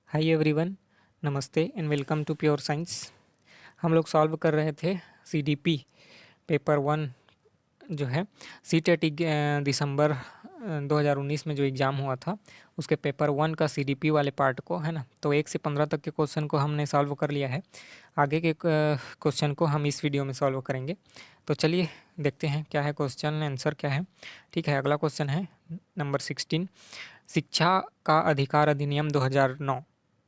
हाय everyone, नमस्ते and welcome to pure science. हम लोग सॉल्व कर रहे थे सीडीपी पेपर वन जो है सीटेट दिसंबर 2019 में जो एग्ज़ाम हुआ था उसके पेपर वन का सीडीपी वाले पार्ट को, है ना। तो 1 से 15 तक के क्वेश्चन को हमने सॉल्व कर लिया है। आगे के क्वेश्चन को हम इस वीडियो में सॉल्व करेंगे। तो चलिए देखते हैं क्या है क्वेश्चन आंसर क्या है। ठीक है, अगला क्वेश्चन है नंबर 16। शिक्षा का अधिकार अधिनियम 2009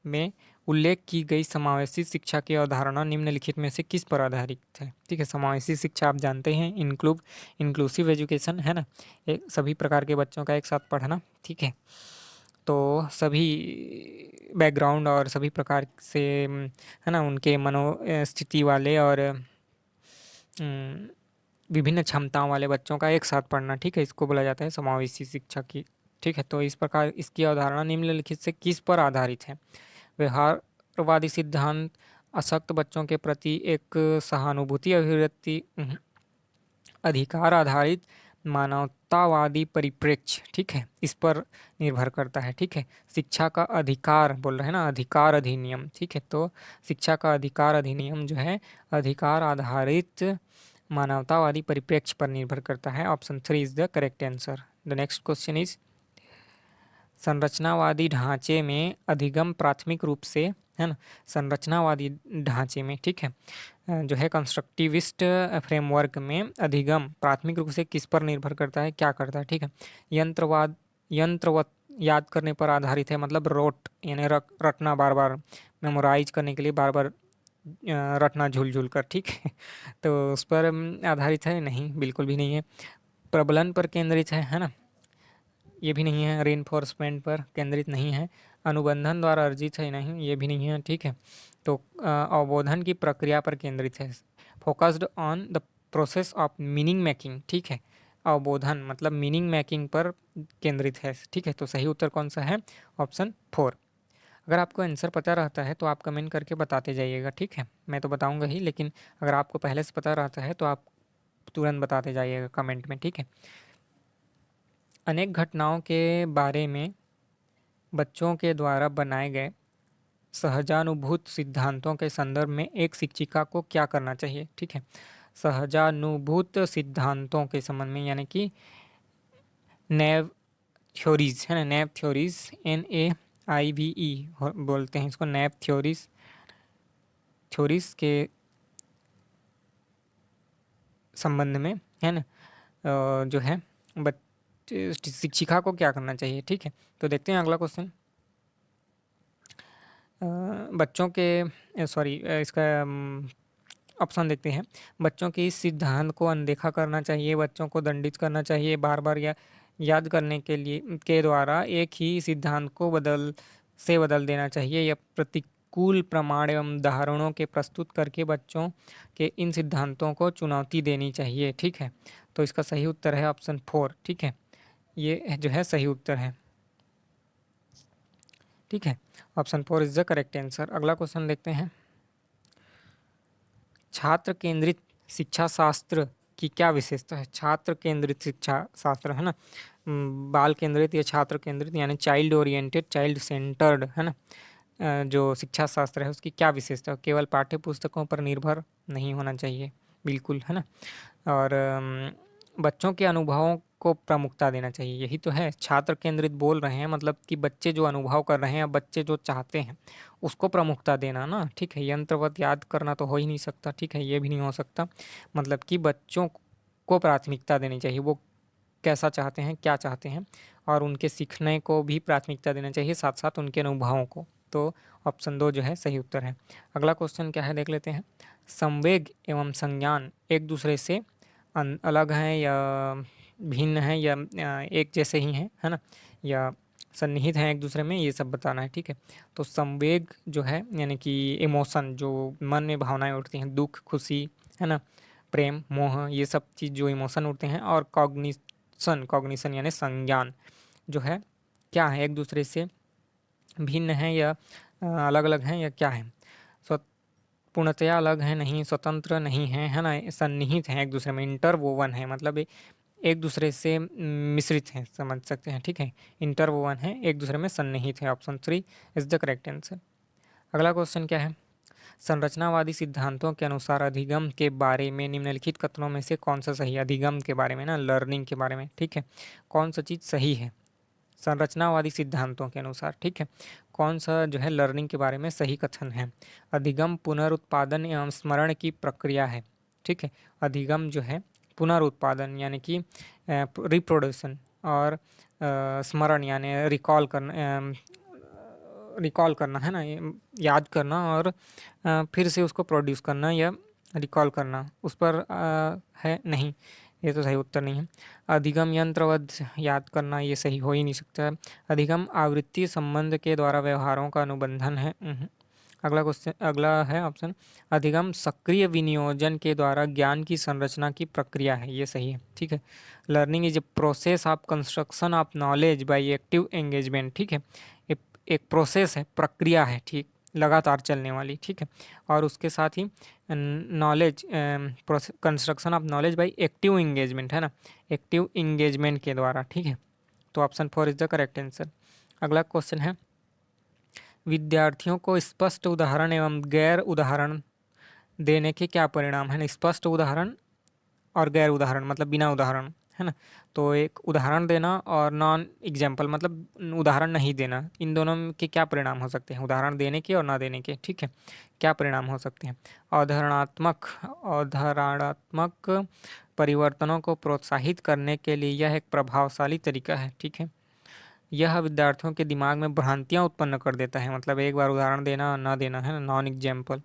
में उल्लेख की गई समावेशी शिक्षा की अवधारणा निम्नलिखित में से किस पर आधारित है। ठीक है, समावेशी शिक्षा आप जानते हैं, इंक्लूसिव एजुकेशन, है ना। एक सभी प्रकार के बच्चों का एक साथ पढ़ना। ठीक है, तो सभी बैकग्राउंड और सभी प्रकार से है ना उनके स्थिति वाले और विभिन्न क्षमताओं वाले बच्चों का एक साथ पढ़ना। ठीक है, इसको बोला जाता है समावेशी शिक्षा की। ठीक है, तो इस प्रकार इसकी अवधारणा निम्नलिखित से किस पर आधारित है। व्यवहारवादी सिद्धांत, अशक्त बच्चों के प्रति एक सहानुभूति अभिव्यक्ति, अधिकार आधारित मानवतावादी परिप्रेक्ष्य। ठीक है, इस पर निर्भर करता है। ठीक है, शिक्षा का अधिकार बोल रहे हैं ना, अधिकार अधिनियम। ठीक है, तो शिक्षा का अधिकार अधिनियम जो है अधिकार आधारित मानवतावादी परिप्रेक्ष्य पर निर्भर करता है। Option 3 is the correct answer. The next question is संरचनावादी ढांचे में अधिगम प्राथमिक रूप से, है ना, संरचनावादी ढांचे में, ठीक है, जो है कंस्ट्रक्टिविस्ट फ्रेमवर्क में अधिगम प्राथमिक रूप से किस पर निर्भर करता है, क्या करता है। ठीक है, यंत्रवत याद करने पर आधारित है, मतलब रोट यानी रटना, बार बार मेमोराइज करने के लिए बार बार रटना झूल झूल कर। ठीक है, तो उस पर आधारित है नहीं, बिल्कुल भी नहीं है। प्रबलन पर केंद्रित है ना, ये भी नहीं है। रेनफोर्समेंट पर केंद्रित नहीं है। अनुबंधन द्वारा अर्जित है नहीं, ये भी नहीं है। ठीक है, तो अवबोधन की प्रक्रिया पर केंद्रित है। Focused on the process of meaning making. ठीक है, अवबोधन मतलब मीनिंग मेकिंग पर केंद्रित है। ठीक है, तो सही उत्तर कौन सा है, ऑप्शन 4। अगर आपको आंसर पता रहता है तो आप कमेंट करके बताते जाइएगा। ठीक है, मैं तो बताऊंगा ही, लेकिन अगर आपको पहले से पता रहता है तो आप तुरंत बताते जाइएगा कमेंट में। ठीक है, अनेक घटनाओं के बारे में बच्चों के द्वारा बनाए गए सहजानुभूत सिद्धांतों के संदर्भ में एक शिक्षिका को क्या करना चाहिए। ठीक है, सहजानुभूत सिद्धांतों के संबंध में, यानी कि नैव थ्योरीज, है ना, नैव थ्योरीज, NAIVE बोलते हैं इसको, नैव थ्योरीज, थ्योरीज के संबंध में, है ना, जो है शिक्षिका को क्या करना चाहिए। ठीक है, तो देखते हैं अगला क्वेश्चन। बच्चों के सॉरी इसका ऑप्शन देखते हैं। बच्चों के इस सिद्धांत को अनदेखा करना चाहिए, बच्चों को दंडित करना चाहिए, बार बार या याद करने के लिए के द्वारा एक ही सिद्धांत को बदल देना चाहिए, या प्रतिकूल प्रमाण एवं उदाहरणों के प्रस्तुत करके बच्चों के इन सिद्धांतों को चुनौती देनी चाहिए। ठीक है, तो इसका सही उत्तर है ऑप्शन 4। ठीक है, ये जो है सही उत्तर है। ठीक है, option 4 is the correct answer. अगला क्वेश्चन देखते हैं। छात्र केंद्रित शिक्षा शास्त्र की क्या विशेषता है। छात्र केंद्रित शिक्षा शास्त्र, है ना, बाल केंद्रित या छात्र केंद्रित यानी चाइल्ड ओरिएंटेड, चाइल्ड सेंटर्ड, है ना, जो शिक्षा शास्त्र है उसकी क्या विशेषता है। केवल पाठ्य पुस्तकों पर निर्भर नहीं होना चाहिए, बिल्कुल, है ना। और बच्चों के अनुभवों को प्रमुखता देना चाहिए, यही तो है। छात्र केंद्रित बोल रहे हैं मतलब कि बच्चे जो अनुभव कर रहे हैं, बच्चे जो चाहते हैं उसको प्रमुखता देना ना। ठीक है, यंत्रवत याद करना तो हो ही नहीं सकता। ठीक है, ये भी नहीं हो सकता। मतलब कि बच्चों को प्राथमिकता देनी चाहिए, वो कैसा चाहते हैं, क्या चाहते हैं, और उनके सीखने को भी प्राथमिकता देना चाहिए, साथ साथ उनके अनुभवों को। तो ऑप्शन 2 जो है सही उत्तर है। अगला क्वेश्चन क्या है देख लेते हैं। संवेग एवं संज्ञान एक दूसरे से अलग हैं या भिन्न हैं, या एक जैसे ही हैं, है ना, या सन्निहित हैं एक दूसरे में, ये सब बताना है। ठीक है, तो संवेग जो है यानी कि इमोशन, जो मन में भावनाएं उठती हैं, दुख, खुशी, है ना, प्रेम, मोह, ये सब चीज़ जो इमोशन उठते हैं, और कॉग्निशन, कॉग्निशन यानी संज्ञान जो है, क्या है, एक दूसरे से भिन्न है या अलग अलग हैं, या क्या है, स्व पूर्णतया अलग है नहीं, स्वतंत्र नहीं है, है ना, सन्निहित हैं एक दूसरे में, इंटरवोवन है, मतलब एक दूसरे से मिश्रित हैं, समझ सकते हैं, ठीक है, इंटरवोवन है, एक दूसरे में सन्निहित है। Option 3 is the correct answer. अगला क्वेश्चन क्या है? संरचनावादी सिद्धांतों के अनुसार अधिगम के बारे में निम्नलिखित कथनों में से कौन सा सही है? अधिगम के बारे में ना, लर्निंग के बारे में, ठीक है, कौन सा चीज़ सही है संरचनावादी सिद्धांतों के अनुसार, ठीक है, कौन सा जो है लर्निंग के बारे में सही कथन है? अधिगम पुनरुत्पादन एवं स्मरण की प्रक्रिया है, ठीक है, अधिगम जो है पुनरुत्पादन यानी कि रिप्रोडक्शन, और स्मरण यानी रिकॉल करना है ना, याद करना और फिर से उसको प्रोड्यूस करना या रिकॉल करना, उस पर है नहीं, ये तो सही उत्तर नहीं है। अधिगम यंत्रवध याद करना, ये सही हो ही नहीं सकता है। अधिगम आवृत्ति संबंध के द्वारा व्यवहारों का अनुबंधन है। अगला क्वेश्चन, अगला है ऑप्शन, अधिगम सक्रिय विनियोजन के द्वारा ज्ञान की संरचना की प्रक्रिया है, ये सही है, ठीक है। Learning is a process of construction of knowledge by active engagement, ठीक है, एक प्रोसेस है, प्रक्रिया है, ठीक, लगातार चलने वाली, ठीक है, और उसके साथ ही knowledge construction of knowledge by active engagement है ना, एक्टिव एंगेजमेंट के द्वारा, ठीक है। तो option 4 is the correct answer. अगला क्वेश्चन है, विद्यार्थियों को स्पष्ट उदाहरण एवं गैर उदाहरण देने के क्या परिणाम है? स्पष्ट उदाहरण और गैर उदाहरण मतलब बिना उदाहरण, है ना, तो एक उदाहरण देना और नॉन एग्जाम्पल मतलब उदाहरण नहीं देना, इन दोनों के क्या परिणाम हो सकते हैं? उदाहरण देने के और ना देने के, ठीक है, क्या परिणाम हो सकते हैं? अवधारणात्मक परिवर्तनों को प्रोत्साहित करने के लिए यह एक प्रभावशाली तरीका है, ठीक है। यह विद्यार्थियों के दिमाग में भ्रांतियाँ उत्पन्न कर देता है, मतलब एक बार उदाहरण देना और ना देना, है ना, नॉन एग्जाम्पल,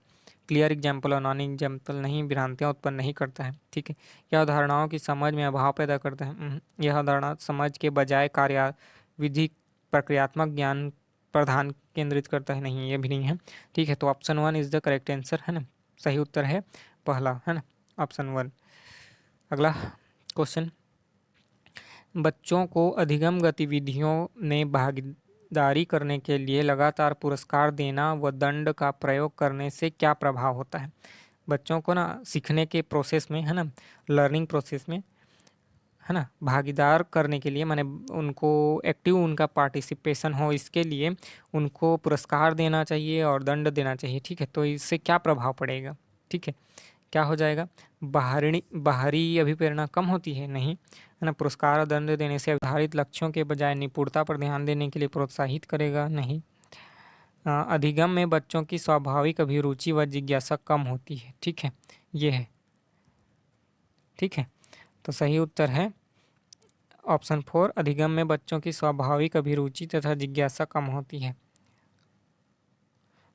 क्लियर एग्जाम्पल और नॉन एग्जाम्पल नहीं, भ्रांतियाँ उत्पन्न नहीं करता है, ठीक है। यह धारणाओं की समझ में अभाव पैदा करता है। यह धारणा समझ के बजाय कार्याविधि प्रक्रियात्मक ज्ञान प्रधान केंद्रित करता है, नहीं, ये भी नहीं है, ठीक है। तो option 1 is the correct answer, है ना, सही उत्तर है पहला, है ना, ऑप्शन 1। अगला क्वेश्चन, बच्चों को अधिगम गतिविधियों में भागीदारी करने के लिए लगातार पुरस्कार देना व दंड का प्रयोग करने से क्या प्रभाव होता है? बच्चों को ना सीखने के प्रोसेस में, है ना, लर्निंग प्रोसेस में, है ना, भागीदार करने के लिए, माने उनको एक्टिव उनका पार्टिसिपेशन हो, इसके लिए उनको पुरस्कार देना चाहिए और दंड देना चाहिए, ठीक है। तो इससे क्या प्रभाव पड़ेगा, ठीक है, क्या हो जाएगा? बाहरी अभिप्रेरणा कम होती है, नहीं, है ना। पुरस्कार और दंड देने से निर्धारित लक्ष्यों के बजाय निपुणता पर ध्यान देने के लिए प्रोत्साहित करेगा, नहीं। अधिगम में बच्चों की स्वाभाविक अभिरुचि व जिज्ञासा कम होती है, ठीक है, ये है, ठीक है। तो सही उत्तर है ऑप्शन 4, अधिगम में बच्चों की स्वाभाविक अभिरुचि तथा जिज्ञासा कम होती है।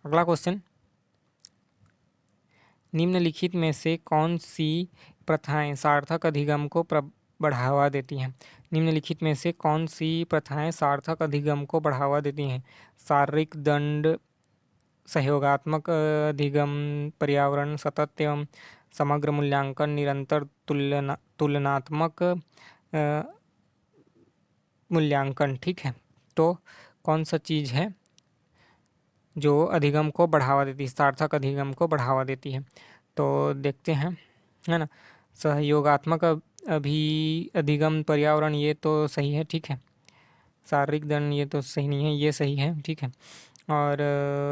अगला क्वेश्चन, निम्नलिखित में से कौन सी प्रथाएं सार्थक अधिगम को बढ़ावा देती हैं? निम्नलिखित में से कौन सी प्रथाएं सार्थक अधिगम को बढ़ावा देती हैं? शारीरिक दंड, सहयोगात्मक अधिगम, पर्यावरण सतत एवं समग्र मूल्यांकन, निरंतर तुलनात्मक मूल्यांकन, ठीक है। तो कौन सा चीज़ है जो अधिगम को बढ़ावा देती है, सार्थक अधिगम को बढ़ावा देती है? तो देखते हैं, है ना, सहयोगात्मक अधिगम, पर्यावरण, ये तो सही है, ठीक है। शारीरिक दंड ये तो सही नहीं है, ये सही है, ठीक है। और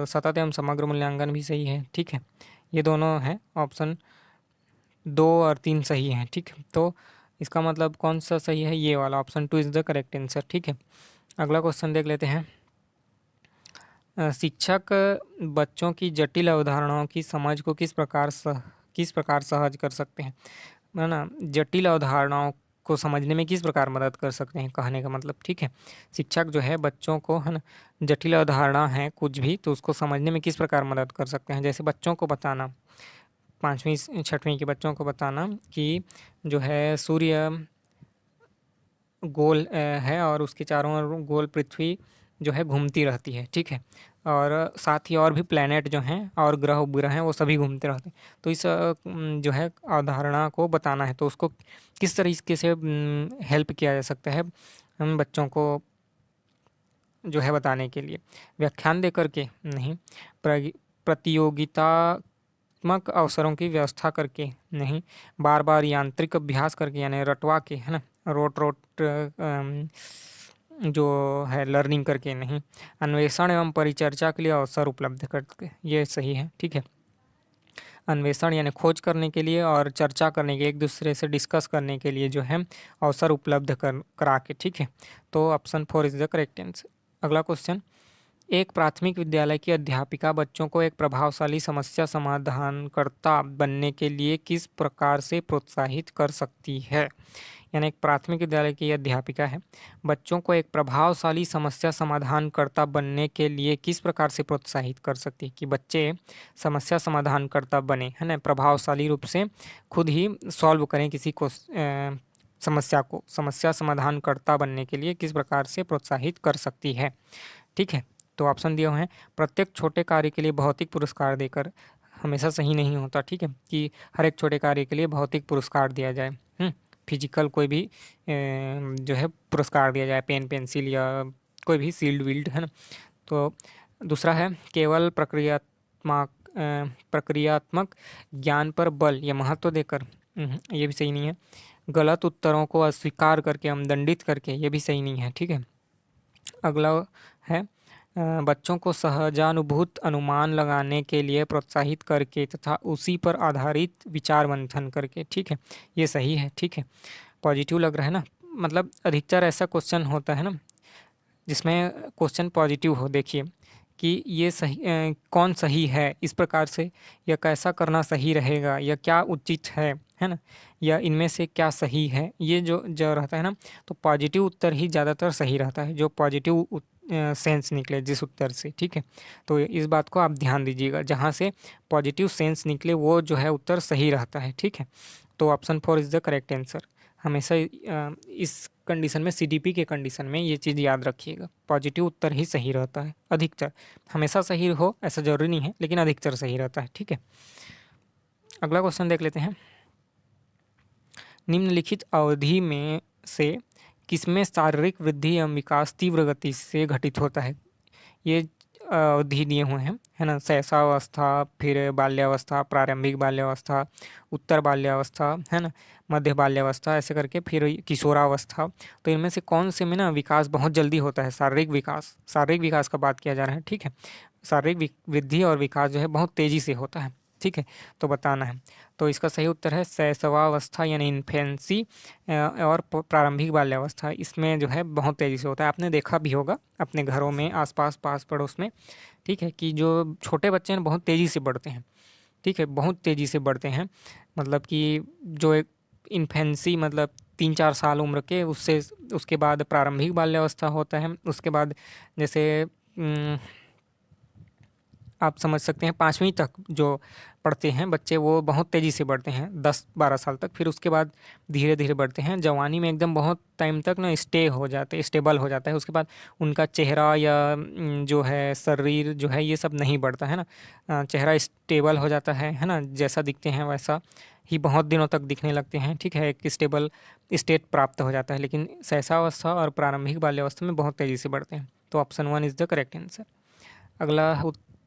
सतत एवं समग्र मूल्यांकन भी सही है, ठीक है। ये दोनों हैं, ऑप्शन 2 और 3 सही हैं, ठीक है। तो इसका मतलब कौन सा सही है? ये वाला, option 2 is the correct answer, ठीक है। अगला क्वेश्चन देख लेते हैं। शिक्षक बच्चों की जटिल अवधारणाओं की समझ को किस प्रकार सहज कर सकते हैं, है ना, जटिल अवधारणाओं को समझने में किस प्रकार मदद कर सकते हैं, कहने का मतलब, ठीक है। शिक्षक जो है बच्चों को, है ना, जटिल अवधारणा है कुछ भी तो उसको समझने में किस प्रकार मदद कर सकते हैं? जैसे बच्चों को बताना, 5वीं 6वीं के बच्चों को बताना कि जो है सूर्य गोल है और उसके चारों ओर गोल पृथ्वी जो है घूमती रहती है, ठीक है, और साथ ही और भी प्लैनेट जो हैं और ग्रह उपग्रह हैं वो सभी घूमते रहते हैं। तो इस जो है अवधारणा को बताना है तो उसको किस तरीके से हेल्प किया जा सकता है हम बच्चों को जो है बताने के लिए? व्याख्यान दे करके नहीं, प्रतियोगितात्मक अवसरों की व्यवस्था करके नहीं, बार बार यांत्रिक अभ्यास करके यानी रटवा के, है ना, रोट रोट जो है लर्निंग करके नहीं, अन्वेषण एवं परिचर्चा के लिए अवसर उपलब्ध करके, ये सही है। ठीक है, अन्वेषण यानी खोज करने के लिए और चर्चा करने के, एक दूसरे से डिस्कस करने के लिए जो है अवसर उपलब्ध करा के। ठीक है, तो option 4 is the correct answer. अगला क्वेश्चन, एक प्राथमिक विद्यालय की अध्यापिका बच्चों को एक प्रभावशाली समस्या समाधानकर्ता बनने के लिए किस प्रकार से प्रोत्साहित कर सकती है? यानी एक प्राथमिक विद्यालय की अध्यापिका है, बच्चों को एक प्रभावशाली समस्या समाधानकर्ता बनने के लिए किस प्रकार से प्रोत्साहित कर सकती है कि बच्चे समस्या समाधानकर्ता बने, है ना, प्रभावशाली रूप से खुद ही सॉल्व करें किसी को समस्या को, समस्या समाधानकर्ता बनने के लिए किस प्रकार से प्रोत्साहित कर सकती है। ठीक है, तो ऑप्शन दिए हुए हैं, प्रत्येक छोटे कार्य के लिए भौतिक पुरस्कार देकर, हमेशा सही नहीं होता। ठीक है, कि हर एक छोटे कार्य के लिए भौतिक पुरस्कार दिया जाए, फिजिकल कोई भी जो है पुरस्कार दिया जाए, पेन पेंसिल या कोई भी सील्ड वील्ड, है ना। तो दूसरा है, केवल प्रक्रियात्मक ज्ञान पर बल या महत्व देकर, ये भी सही नहीं है। गलत उत्तरों को अस्वीकार करके, हम दंडित करके, ये भी सही नहीं है। ठीक है, अगला है, बच्चों को सहजानुभूत अनुमान लगाने के लिए प्रोत्साहित करके तथा उसी पर आधारित विचार मंथन करके। ठीक है, ये सही है। ठीक है, पॉजिटिव लग रहा है ना, मतलब अधिकतर ऐसा क्वेश्चन होता है ना जिसमें क्वेश्चन पॉजिटिव हो। देखिए कि ये सही कौन सही है इस प्रकार से, या कैसा करना सही रहेगा, या क्या उचित है ना, या इनमें से क्या सही है, ये जो जो रहता है ना, तो पॉजिटिव उत्तर ही ज़्यादातर सही रहता है, जो पॉजिटिव सेंस निकले जिस उत्तर से। ठीक है, तो इस बात को आप ध्यान दीजिएगा, जहाँ से पॉजिटिव सेंस निकले वो जो है उत्तर सही रहता है। ठीक है, तो option 4 is the correct answer. हमेशा इस कंडीशन में, सीडीपी के कंडीशन में ये चीज़ याद रखिएगा, पॉजिटिव उत्तर ही सही रहता है अधिकतर, हमेशा सही हो ऐसा ज़रूरी नहीं है, लेकिन अधिकतर सही रहता है। ठीक है, अगला क्वेश्चन देख लेते हैं, निम्नलिखित अवधि में से किसमें शारीरिक वृद्धि एवं विकास तीव्र गति से घटित होता है? ये अवधि दिए हुए हैं, है ना, शैशवावस्था, फिर बाल्यावस्था, प्रारंभिक बाल्यावस्था, उत्तर बाल्यावस्था, है ना, मध्य बाल्यावस्था, ऐसे करके फिर किशोरावस्था। तो इनमें से कौन से में ना विकास बहुत जल्दी होता है? शारीरिक विकास का बात किया जा रहा है। ठीक है, शारीरिक वृद्धि और विकास जो है बहुत तेज़ी से होता है। ठीक है, तो बताना है। तो इसका सही उत्तर है शैशवावस्था यानी इन्फेंसी, और प्रारंभिक बाल्यावस्था, इसमें जो है बहुत तेज़ी से होता है। आपने देखा भी होगा अपने घरों में, आसपास, पास पड़ोस में। ठीक है, कि जो छोटे बच्चे हैं बहुत तेज़ी से बढ़ते हैं। ठीक है, बहुत तेज़ी से बढ़ते हैं, मतलब कि जो एक इन्फेंसी, मतलब 3-4 साल उम्र के, उससे उसके बाद प्रारंभिक बाल्यावस्था होता है, उसके बाद जैसे आप समझ सकते हैं 5वीं तक जो पढ़ते हैं बच्चे, वो बहुत तेज़ी से बढ़ते हैं 10-12 साल तक, फिर उसके बाद धीरे धीरे बढ़ते हैं, जवानी में एकदम बहुत टाइम तक ना स्टेबल हो जाता है, उसके बाद उनका चेहरा या जो है शरीर जो है ये सब नहीं बढ़ता है ना, चेहरा स्टेबल हो जाता है ना, जैसा दिखते हैं वैसा ही बहुत दिनों तक दिखने लगते हैं। ठीक है, एक स्टेबल स्टेट प्राप्त हो जाता है, लेकिन शैशवावस्था और प्रारंभिक बाल्यावस्था में बहुत तेज़ी से बढ़ते हैं। तो option 1 is the correct answer. अगला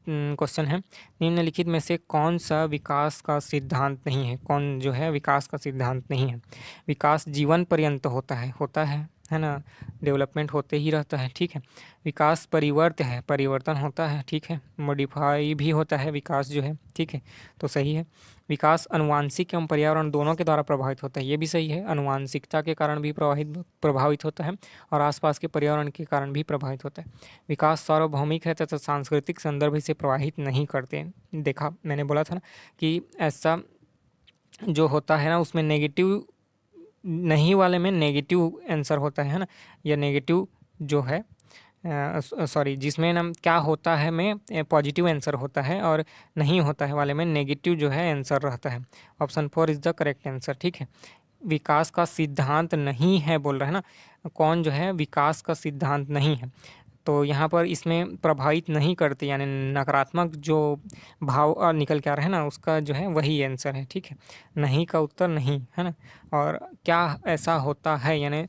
क्वेश्चन है, निम्नलिखित में से कौन सा विकास का सिद्धांत नहीं है? कौन जो है विकास का सिद्धांत नहीं है? विकास जीवन पर्यंत होता है ना, डेवलपमेंट होते ही रहता है। ठीक है, विकास परिवर्तन होता है। ठीक है, मॉडिफाई भी होता है विकास जो है। ठीक है, तो सही है। विकास आनुवांशिक एवं पर्यावरण दोनों के द्वारा प्रभावित होता है, ये भी सही है, आनुवांशिकता के कारण भी प्रभावित होता है और आसपास के पर्यावरण के कारण भी प्रभावित होता है। विकास सार्वभौमिक है तथा सांस्कृतिक संदर्भ इसे प्रभावित नहीं करते। देखा, मैंने बोला था ना कि ऐसा जो होता है ना उसमें नेगेटिव, नहीं वाले में नेगेटिव आंसर होता है ना, या नेगेटिव जो है सॉरी, जिसमें ना क्या होता है में पॉजिटिव आंसर होता है और नहीं होता है वाले में नेगेटिव जो है आंसर रहता है। Option 4 is the correct answer. ठीक है, विकास का सिद्धांत नहीं है बोल रहा है ना, कौन जो है विकास का सिद्धांत नहीं है, तो यहाँ पर इसमें प्रभावित नहीं करते, यानी नकारात्मक जो भाव निकल के आ रहा है ना, उसका जो है वही आंसर है। ठीक है, नहीं का उत्तर नहीं है ना, और क्या ऐसा होता है, यानी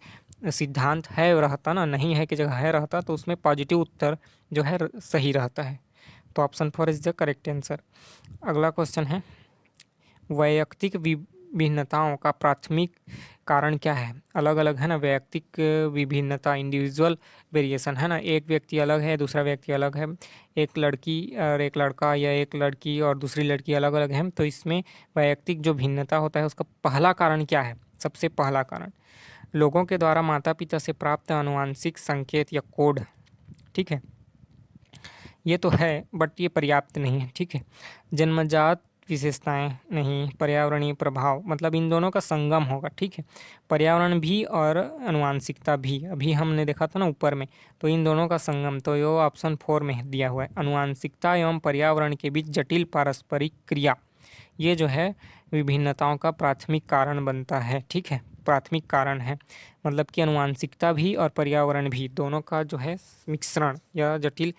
सिद्धांत है रहता ना, नहीं है की जगह है रहता, तो उसमें पॉजिटिव उत्तर जो है सही रहता है। तो option 4 is the correct answer. अगला क्वेश्चन है, वैयक्तिक भिन्नताओं का प्राथमिक कारण क्या है? अलग अलग है ना, वैयक्तिक विभिन्नता, इंडिविजुअल वेरिएशन है ना, एक व्यक्ति अलग है, दूसरा व्यक्ति अलग है, एक लड़की और एक लड़का या एक लड़की और दूसरी लड़की अलग अलग हैं, तो इसमें वैयक्तिक जो भिन्नता होता है उसका पहला कारण क्या है? सबसे पहला कारण लोगों के द्वारा माता पिता से प्राप्त आनुवंशिक संकेत या कोड। ठीक है, ये तो है बट ये पर्याप्त नहीं है। ठीक है, जन्मजात विशेषताएं नहीं, पर्यावरणीय प्रभाव, मतलब इन दोनों का संगम होगा। ठीक है, पर्यावरण भी और आनुवंशिकता भी, अभी हमने देखा था ना ऊपर में, तो इन दोनों का संगम, तो ये ऑप्शन 4 में दिया हुआ है। आनुवंशिकता एवं पर्यावरण के बीच जटिल पारस्परिक क्रिया, ये जो है विभिन्नताओं का प्राथमिक कारण बनता है। ठीक है, प्राथमिक कारण है, मतलब कि आनुवंशिकता भी और पर्यावरण भी दोनों का जो है मिश्रण या जटिल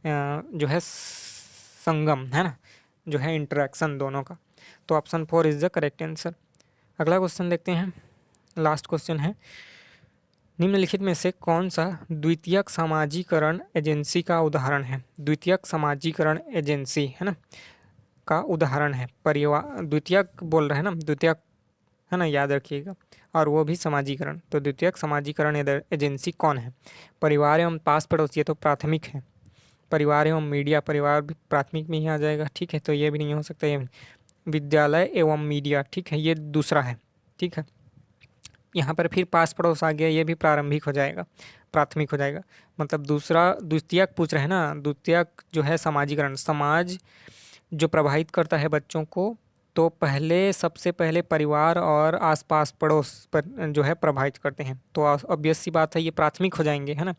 जो है संगम है ना, जो है इंटरेक्शन दोनों का। तो option 4 is the correct answer. अगला क्वेश्चन देखते हैं, लास्ट क्वेश्चन है, निम्नलिखित में से कौन सा द्वितीयक समाजीकरण एजेंसी का उदाहरण है? द्वितीयक समाजीकरण एजेंसी है ना का उदाहरण है। परिवार, द्वितीयक बोल रहे हैं ना, द्वितीयक है ना, याद रखिएगा, और वो भी समाजीकरण। तो द्वितीयक समाजीकरण एजेंसी कौन है? परिवार एवं पास पड़ोसी, ये तो प्राथमिक है। परिवार एवं मीडिया, परिवार भी प्राथमिक में ही आ जाएगा। ठीक है, तो ये भी नहीं हो सकता। ये विद्यालय एवं मीडिया, ठीक है, ये दूसरा है। ठीक है, यहाँ पर फिर पास पड़ोस आ गया, ये भी प्रारंभिक हो जाएगा, प्राथमिक हो जाएगा। मतलब दूसरा द्वितीयक पूछ रहे हैं ना, द्वितीयक जो है समाजीकरण, समाज जो प्रभावित करता है बच्चों को, तो पहले सबसे पहले परिवार और आसपास पड़ोस पर जो है प्रभावित करते हैं। तो ऑब्वियस सी बात है ये प्राथमिक हो जाएंगे, है ना,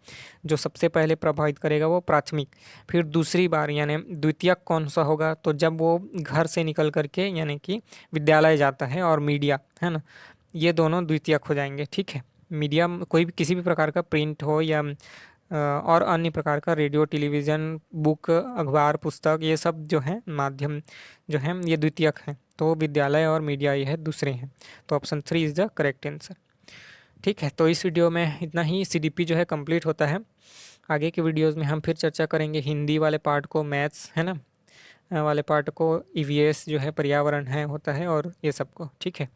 जो सबसे पहले प्रभावित करेगा वो प्राथमिक। फिर दूसरी बार यानी द्वितीयक कौन सा होगा? तो जब वो घर से निकल करके यानी कि विद्यालय जाता है, और मीडिया है ना, ये दोनों द्वितीयक हो जाएंगे। ठीक है, मीडिया कोई भी किसी भी प्रकार का प्रिंट हो या और अन्य प्रकार का रेडियो, टेलीविज़न, बुक, अखबार, पुस्तक, ये सब जो है माध्यम जो है ये द्वितीयक हैं। तो विद्यालय और मीडिया ये है दूसरे हैं। तो option 3 is the correct answer. ठीक है, तो इस वीडियो में इतना ही, सीडीपी जो है कंप्लीट होता है। आगे के वीडियोस में हम फिर चर्चा करेंगे हिंदी वाले पार्ट को, मैथ्स है ना वाले पार्ट को, ईवीएस जो है पर्यावरण है होता है, और ये सब को। ठीक है,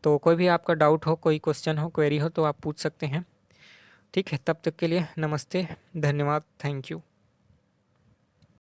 तो कोई भी आपका डाउट हो, कोई क्वेश्चन हो, क्वेरी हो, तो आप पूछ सकते हैं। ठीक है, तब तक के लिए नमस्ते, धन्यवाद, थैंक यू।